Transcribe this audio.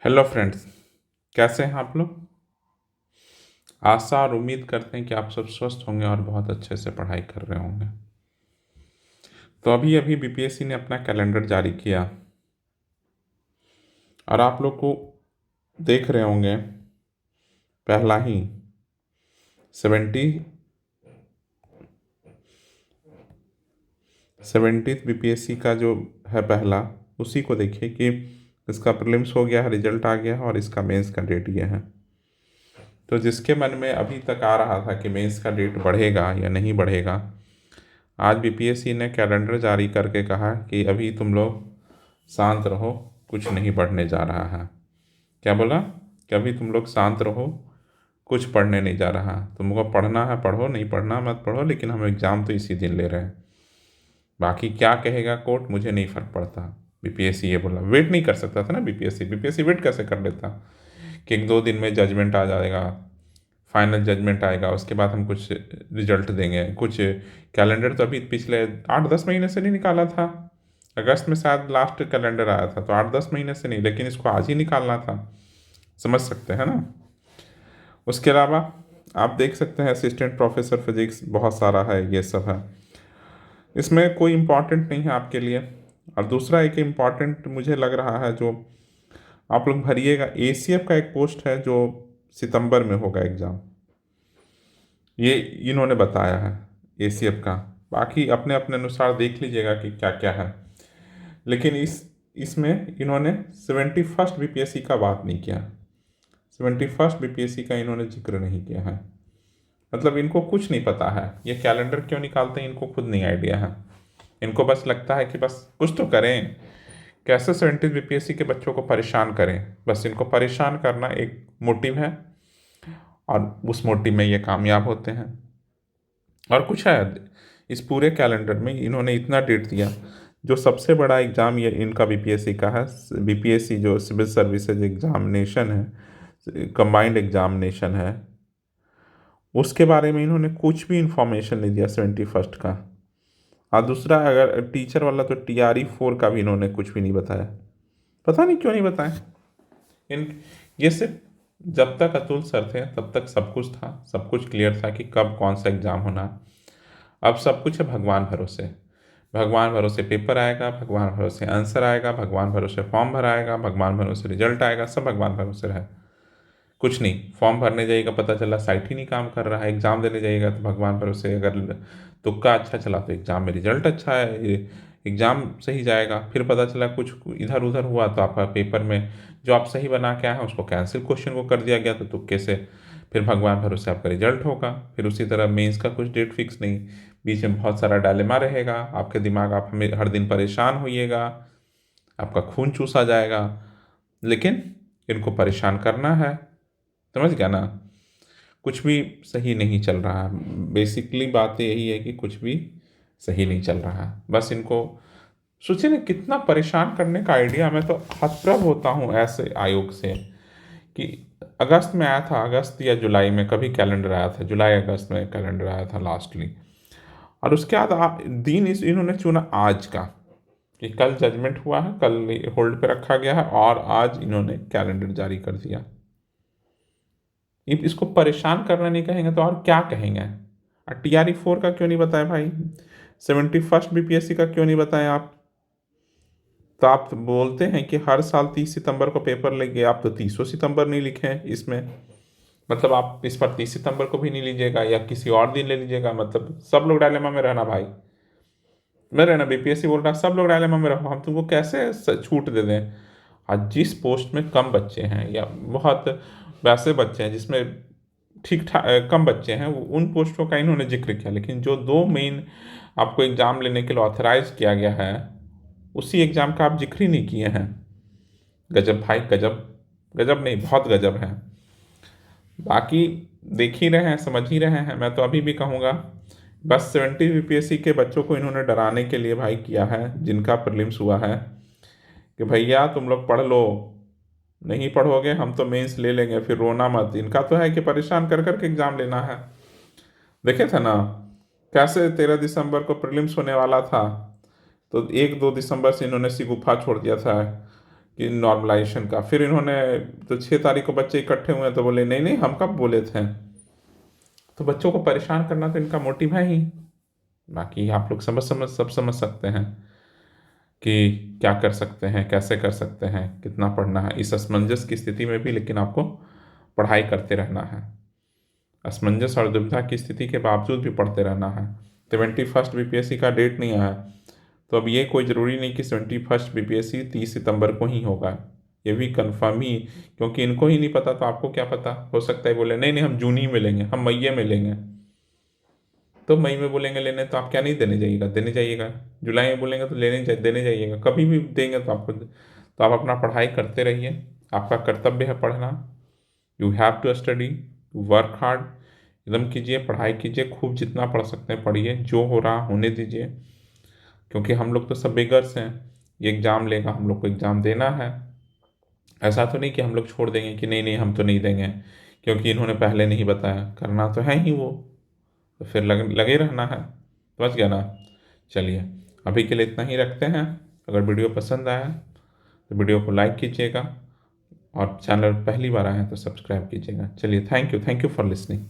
Hello friends. कैसे हैं आप लोग। आशा और उम्मीद करते हैं कि आप सब स्वस्थ होंगे और बहुत अच्छे से पढ़ाई कर रहे होंगे। तो अभी अभी बीपीएससी ने अपना कैलेंडर जारी किया और आप लोग को देख रहे होंगे पहला ही 70th बीपीएससी का जो है पहला, उसी को देखिए कि इसका प्रीलिम्स हो गया है, रिजल्ट आ गया है और इसका मेंस का डेट ये है। तो जिसके मन में अभी तक आ रहा था कि मेंस का डेट बढ़ेगा या नहीं बढ़ेगा, आज बीपीएससी ने कैलेंडर जारी करके कहा कि अभी तुम लोग शांत रहो, कुछ नहीं बढ़ने जा रहा है। क्या बोला कि अभी तुम लोग शांत रहो, कुछ पढ़ने नहीं जा रहा। तुमको पढ़ना है पढ़ो, नहीं पढ़ना मत पढ़ो, लेकिन हम एग्ज़ाम तो इसी दिन ले रहे हैं। बाकी क्या कहेगा कोर्ट मुझे नहीं फ़र्क पड़ता। बीपीएससी ये बोला, वेट नहीं कर सकता था ना बीपीएससी वेट कैसे कर लेता कि एक दो दिन में जजमेंट आ जाएगा, फाइनल जजमेंट आएगा, उसके बाद हम कुछ रिजल्ट देंगे। कुछ कैलेंडर तो अभी पिछले 8-10 महीने से नहीं निकाला था। अगस्त में शायद लास्ट कैलेंडर आया था, तो 8-10 महीने से नहीं, लेकिन इसको आज ही निकालना था। समझ सकते हैं ना। उसके अलावा आप देख सकते हैं असिस्टेंट प्रोफेसर फिजिक्स बहुत सारा है, ये सब है। इसमें कोई इम्पोर्टेंट नहीं है आपके लिए। और दूसरा एक इम्पॉर्टेंट मुझे लग रहा है जो आप लोग भरिएगा, एसीएफ का एक पोस्ट है जो सितंबर में होगा एग्ज़ाम, ये इन्होंने बताया है एसीएफ का। बाकी अपने अपने अनुसार देख लीजिएगा कि क्या क्या है। लेकिन इसमें इन्होंने 71st बीपीएससी का बात नहीं किया। 71st बीपीएससी का इन्होंने जिक्र नहीं किया है। मतलब इनको कुछ नहीं पता है, ये कैलेंडर क्यों निकालते हैं इनको खुद नहीं आइडिया है। इनको बस लगता है कि बस कुछ तो करें, कैसे 70 बीपीएससी के बच्चों को परेशान करें। बस इनको परेशान करना एक मोटिव है और उस मोटिव में ये कामयाब होते हैं। और कुछ है इस पूरे कैलेंडर में, इन्होंने इतना डेट दिया। जो सबसे बड़ा एग्ज़ाम ये इनका बीपीएससी का है, बीपीएससी जो सिविल सर्विसेज एग्जामिनेशन है, कंबाइंड एग्जामिनेशन है, उसके बारे में इन्होंने कुछ भी इंफॉर्मेशन नहीं दिया 71st का। और दूसरा अगर टीचर वाला, तो TRE 4 का भी इन्होंने कुछ भी नहीं बताया। पता नहीं क्यों नहीं बताया। इन ये सिर्फ जब तक अतुल सर थे तब तक सब कुछ था, सब कुछ क्लियर था कि कब कौन सा एग्ज़ाम होना है। अब सब कुछ है भगवान भरोसे। भगवान भरोसे पेपर आएगा, भगवान भरोसे आंसर आएगा, भगवान भरोसे फॉर्म भराएगा, भगवान भरोसे रिजल्ट आएगा, सब भगवान भरोसे रहे। कुछ नहीं, फॉर्म भरने जाइएगा पता चला साइट ही नहीं काम कर रहा है, एग्ज़ाम देने जाइएगा तो भगवान भरोसे अगर तुक्का अच्छा चला तो एग्ज़ाम में रिजल्ट अच्छा है, एग्ज़ाम सही जाएगा। फिर पता चला कुछ इधर उधर हुआ तो आपका पेपर में जो आप सही बना के आए हैं उसको कैंसिल क्वेश्चन को कर दिया गया, तो तुक्के से फिर भगवान भरोसे आपका रिजल्ट होगा। फिर उसी तरह मेंस का कुछ डेट फिक्स नहीं, बीच में बहुत सारा डायलेमा रहेगा आपके दिमाग, आप हमें हर दिन परेशान होइएगा, आपका खून चूसा जाएगा। लेकिन इनको परेशान करना है, समझ गया ना। कुछ भी सही नहीं चल रहा है। बेसिकली बात यही है कि कुछ भी सही नहीं चल रहा है। बस इनको सोचिए ना, कितना परेशान करने का आइडिया। मैं तो हतप्रभ होता हूँ ऐसे आयोग से कि अगस्त में आया था, अगस्त या जुलाई में कभी कैलेंडर आया था, जुलाई अगस्त में कैलेंडर आया था लास्टली। और उसके बाद दिन इन्होंने चुना आज का, कि कल जजमेंट हुआ है, कल होल्ड पे रखा गया है और आज इन्होंने कैलेंडर जारी कर दिया। इसको परेशान करना नहीं कहेंगे तो और क्या कहेंगे। और TRE 4 का क्यों नहीं बताया भाई, 71st बीपीएससी का क्यों नहीं बताया आप। तो आप बोलते हैं कि हर साल 30 सितंबर को पेपर लेंगे, आप तो 30 सितंबर नहीं लिखे हैं इसमें। मतलब आप इस पर 30 सितंबर को भी नहीं लीजिएगा या किसी और दिन ले लीजिएगा। मतलब सब लोग डायलेमा में रहना भाई, मैं रहना, बीपीएससी बोल रहा सब लोग डायलेमा में रहो, हम तुमको कैसे छूट दे दें। आज जिस पोस्ट में कम बच्चे हैं या बहुत वैसे बच्चे हैं जिसमें ठीक ठाक कम बच्चे हैं, उन पोस्टों का इन्होंने जिक्र किया। लेकिन जो दो मेन आपको एग्ज़ाम लेने के लिए ऑथराइज किया गया है, उसी एग्ज़ाम का आप जिक्र ही नहीं किए हैं। गजब भाई गजब। गजब नहीं, बहुत गजब है। बाकी देख ही रहे हैं, समझ ही रहे हैं। मैं तो अभी भी कहूँगा बस 70 बीपीएससी के बच्चों को इन्होंने डराने के लिए भाई किया है, जिनका प्रीलिम्स हुआ है, कि भैया तुम लोग पढ़ लो, नहीं पढ़ोगे हम तो मेंस ले लेंगे, फिर रोना मत। इनका तो है कि परेशान कर कर के एग्ज़ाम लेना है। देखे थे ना कैसे 13 दिसंबर को प्रीलिम्स होने वाला था, तो 1-2 दिसंबर से इन्होंने शिगुफा छोड़ दिया था कि नॉर्मलाइजेशन का। फिर इन्होंने तो 6 तारीख को बच्चे इकट्ठे हुए तो बोले नहीं नहीं हम कब बोले थे। तो बच्चों को परेशान करना तो इनका मोटिव है ही। बाकी आप लोग सब समझ सकते हैं कि क्या कर सकते हैं, कैसे कर सकते हैं, कितना पढ़ना है इस असमंजस की स्थिति में भी, लेकिन आपको पढ़ाई करते रहना है। असमंजस और दुविधा की स्थिति के बावजूद भी पढ़ते रहना है। 71st बीपीएससी का डेट नहीं आया, तो अब ये कोई ज़रूरी नहीं कि 71st बीपीएससी 30 सितंबर को ही होगा, ये भी कंफर्म ही, क्योंकि इनको ही नहीं पता तो आपको क्या पता। हो सकता है बोले नहीं नहीं हम जून ही में लेंगे, हम मई में लेंगे। तो मई में बोलेंगे लेने तो आप क्या नहीं देने जाइएगा, देने जाइएगा। जुलाई में बोलेंगे तो देने जाइएगा। कभी भी देंगे तो आपको, तो आप अपना पढ़ाई करते रहिए, आपका कर्तव्य है पढ़ना। You have to study, work hard, एकदम कीजिए, पढ़ाई कीजिए, खूब जितना पढ़ सकते हैं पढ़िए, जो हो रहा होने दीजिए। क्योंकि हम लोग तो सब बेगर्स हैं, ये एग्ज़ाम लेगा, हम लोग को एग्ज़ाम देना है। ऐसा तो नहीं कि हम लोग छोड़ देंगे कि नहीं नहीं हम तो नहीं देंगे क्योंकि इन्होंने पहले नहीं बताया, करना तो है ही वो, तो फिर लगे रहना है। समझ गया ना। चलिए अभी के लिए इतना ही रखते हैं। अगर वीडियो पसंद आया तो वीडियो को लाइक कीजिएगा और चैनल पहली बार आए हैं तो सब्सक्राइब कीजिएगा। चलिए थैंक यू फॉर लिसनिंग।